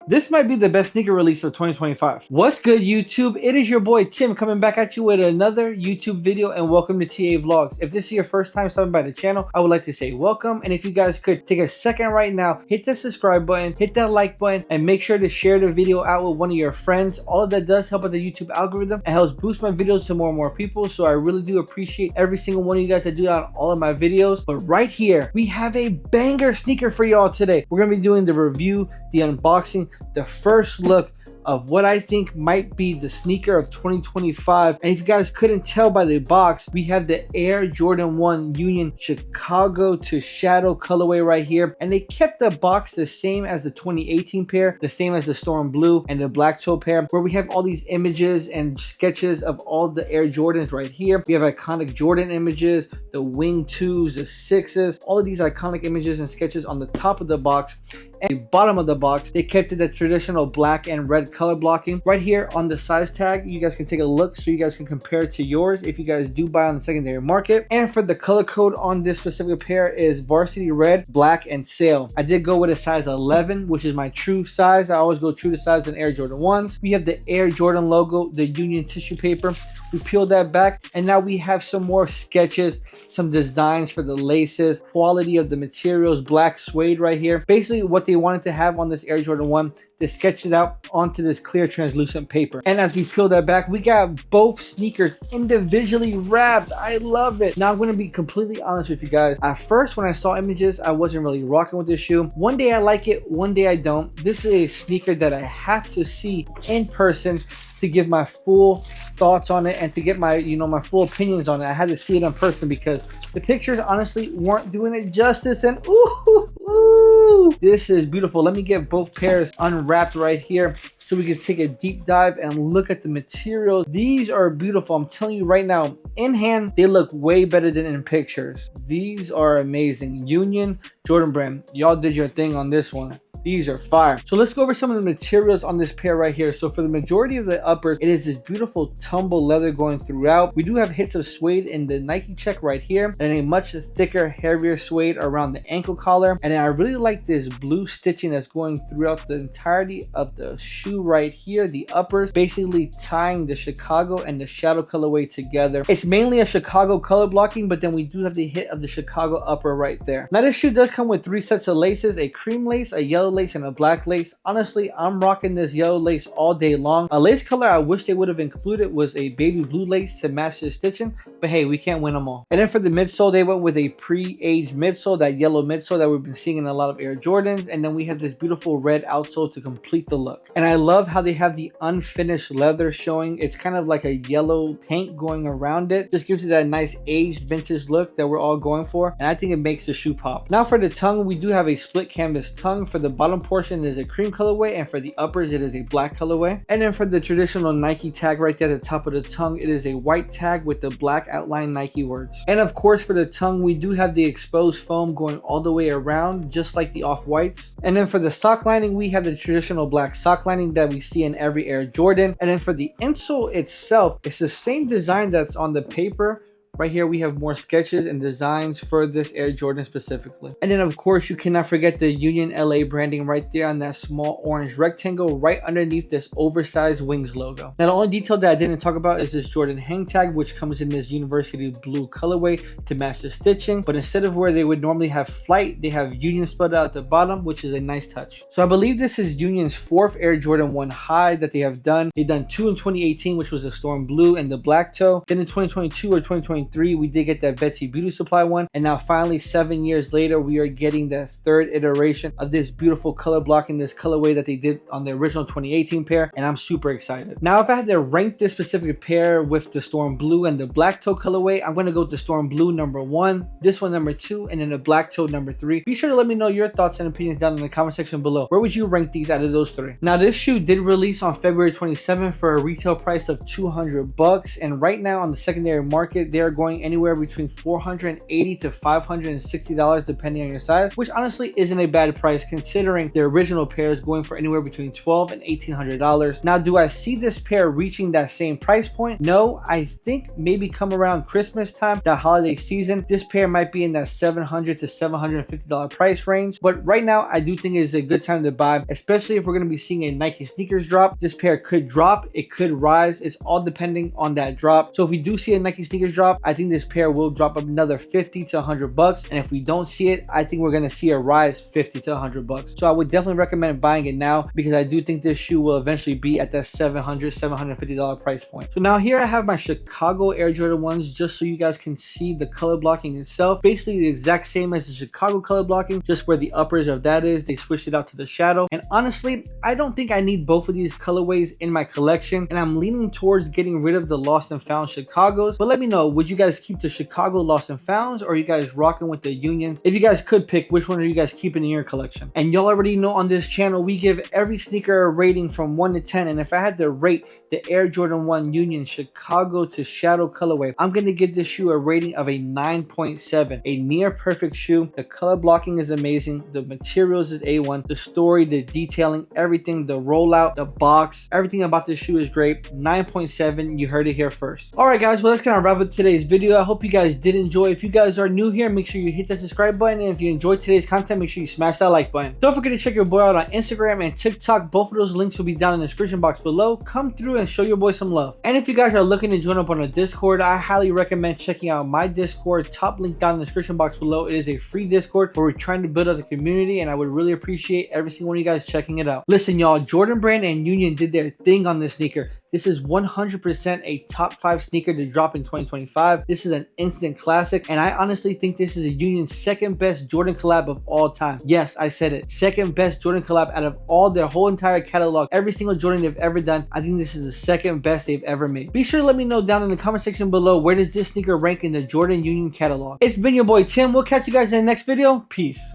This might be the best sneaker release of 2025. What's good, YouTube? It is your boy Tim coming back at you with another YouTube video, and welcome to TA Vlogs. If this is your first time stopping by the channel, I would like to say welcome, and if you guys could take a second right now, hit the subscribe button, hit that like button, and make sure to share the video out with one of your friends. All of that does help with the YouTube algorithm and helps boost my videos to more and more people, so I really do appreciate every single one of you guys that do that on all of my videos. But right here, we have a banger sneaker for y'all today. We're going to be doing the review, the unboxing, the first look of what I think might be the sneaker of 2025. And if you guys couldn't tell by the box, we have the Air Jordan 1 Union Chicago to Shadow colorway right here. And they kept the box the same as the 2018 pair, the same as the Storm Blue and the Black Toe pair, where we have all these images and sketches of all the Air Jordans right here. We have iconic Jordan images, the Wing 2s, the 6s, all of these iconic images and sketches on the top of the box. And the bottom of the box, they kept it the traditional black and red color blocking. Right here on the size tag, you guys can take a look so you guys can compare it to yours if you guys do buy on the secondary market. And for the color code on this specific pair is varsity red, black, and sail. I did go with a size 11, which is my true size. I always go true to size in Air Jordan 1s. We have the Air Jordan logo, the Union tissue paper. We peeled that back, and now we have some more sketches, some designs for the laces, quality of the materials, black suede right here. Basically what they wanted to have on this Air Jordan 1, they sketched it out onto this clear translucent paper. And as we peel that back, we got both sneakers individually wrapped. I love it. Now I'm going to be completely honest with you guys. At first, when I saw images, I wasn't really rocking with this shoe. One day I like it, one day I don't. This is a sneaker that I have to see in person to give my full thoughts on it and to get my my full opinions on it. I had to see it in person because the pictures honestly weren't doing it justice. And ooh, this is beautiful. Let me get both pairs unwrapped right here so we can take a deep dive and look at the materials. These are beautiful. I'm telling you right now, in hand they look way better than in pictures. These are amazing. Union Jordan brand, y'all did your thing on this one. These are fire. So let's go over some of the materials on this pair right here. So for the majority of the uppers, it is this beautiful tumble leather going throughout. We do have hits of suede in the Nike check right here, and a much thicker, heavier suede around the ankle collar. And I really like this blue stitching that's going throughout the entirety of the shoe right here. The uppers basically tying the Chicago and the Shadow colorway together. It's mainly a Chicago color blocking, but then we do have the hit of the Chicago upper right there. Now this shoe does come with 3 sets of laces, a cream lace, a yellow lace, and a black lace. Honestly, I'm rocking this yellow lace all day long. A lace color I wish they would have included was a baby blue lace to match the stitching, but hey, we can't win them all. And then for the midsole, they went with a pre-aged midsole, that yellow midsole that we've been seeing in a lot of Air Jordans. And then we have this beautiful red outsole to complete the look. And I love how they have the unfinished leather showing. It's kind of like a yellow paint going around it. Just gives it that nice aged vintage look that we're all going for, and I think it makes the shoe pop. Now for the tongue, we do have a split canvas tongue. For the bottom portion is a cream colorway, and for the uppers it is a black colorway. And then for the traditional Nike tag right there at the top of the tongue, it is a white tag with the black outline Nike words. And of course for the tongue, we do have the exposed foam going all the way around, just like the off-whites. And then for the sock lining, we have the traditional black sock lining that we see in every Air Jordan. And then for the insole itself, it's the same design that's on the paper. Right here we have more sketches and designs for this Air Jordan specifically. And then of course you cannot forget the Union LA branding right there on that small orange rectangle right underneath this oversized wings logo. Now the only detail that I didn't talk about is this Jordan hang tag, which comes in this university blue colorway to match the stitching. But instead of where they would normally have flight, they have Union spelled out at the bottom, which is a nice touch. So I believe this is Union's 4th Air Jordan 1 high that they have done. They've done 2 in 2018, which was the Storm Blue and the Black Toe. Then in 2022 or 2023, we did get that Betsy Beauty Supply one, and now finally 7 years later we are getting the 3rd iteration of this beautiful color block in this colorway that they did on the original 2018 pair, and I'm super excited. Now if I had to rank this specific pair with the Storm Blue and the Black Toe colorway, I'm going to go with the Storm Blue number 1, this one number 2, and then the Black Toe number 3. Be sure to let me know your thoughts and opinions down in the comment section below. Where would you rank these out of those 3? Now this shoe did release on February 27th for a retail price of $200, and right now on the secondary market they are going anywhere between $480 to $560 depending on your size, which honestly isn't a bad price considering the original pair is going for anywhere between $1,200 and $1,800. Now, do I see this pair reaching that same price point? No, I think maybe come around Christmas time, that holiday season, this pair might be in that $700 to $750 price range. But right now, I do think it's a good time to buy, especially if we're going to be seeing a Nike sneakers drop. This pair could drop, it could rise. It's all depending on that drop. So if we do see a Nike sneakers drop, I think this pair will drop another $50 to $100. And if we don't see it, I think we're going to see a rise $50 to $100. So I would definitely recommend buying it now because I do think this shoe will eventually be at that $700, $750 price point. So now here I have my Chicago Air Jordan 1s just so you guys can see the color blocking itself. Basically the exact same as the Chicago color blocking, just where the uppers of that is, they switched it out to the shadow. And honestly, I don't think I need both of these colorways in my collection, and I'm leaning towards getting rid of the Lost and Found Chicagos. But let me know, would you guys keep the Chicago Lost and Founds, or are you guys rocking with the Unions? If you guys could pick, which one are you guys keeping in your collection? And y'all already know on this channel we give every sneaker a rating from 1 to 10, and if I had to rate the Air Jordan 1 Union Chicago to Shadow colorway, I'm gonna give this shoe a rating of a 9.7, a near perfect shoe. The color blocking is amazing, the materials is A1, the story, the detailing, everything, the rollout, the box, everything about this shoe is great. 9.7, you heard it here first. All right guys, well that's gonna wrap up today's video. I hope you guys did enjoy. If you guys are new here, make sure you hit that subscribe button, and if you enjoyed today's content, make sure you smash that like button. Don't forget to check your boy out on Instagram and TikTok. Both of those links will be down in the description box below. Come through and show your boy some love. And if you guys are looking to join up on a Discord, I highly recommend checking out my Discord. Top link down in the description box below. It is a free Discord where we're trying to build out a community, and I would really appreciate every single one of you guys checking it out. Listen y'all, Jordan Brand and Union did their thing on this sneaker. This is 100% a top 5 sneaker to drop in 2025. This is an instant classic, and I honestly think this is a Union's second best Jordan collab of all time. Yes, I said it. Second best Jordan collab out of all their whole entire catalog. Every single Jordan they've ever done, I think this is the second best they've ever made. Be sure to let me know down in the comment section below, where does this sneaker rank in the Jordan Union catalog. It's been your boy Tim. We'll catch you guys in the next video. Peace.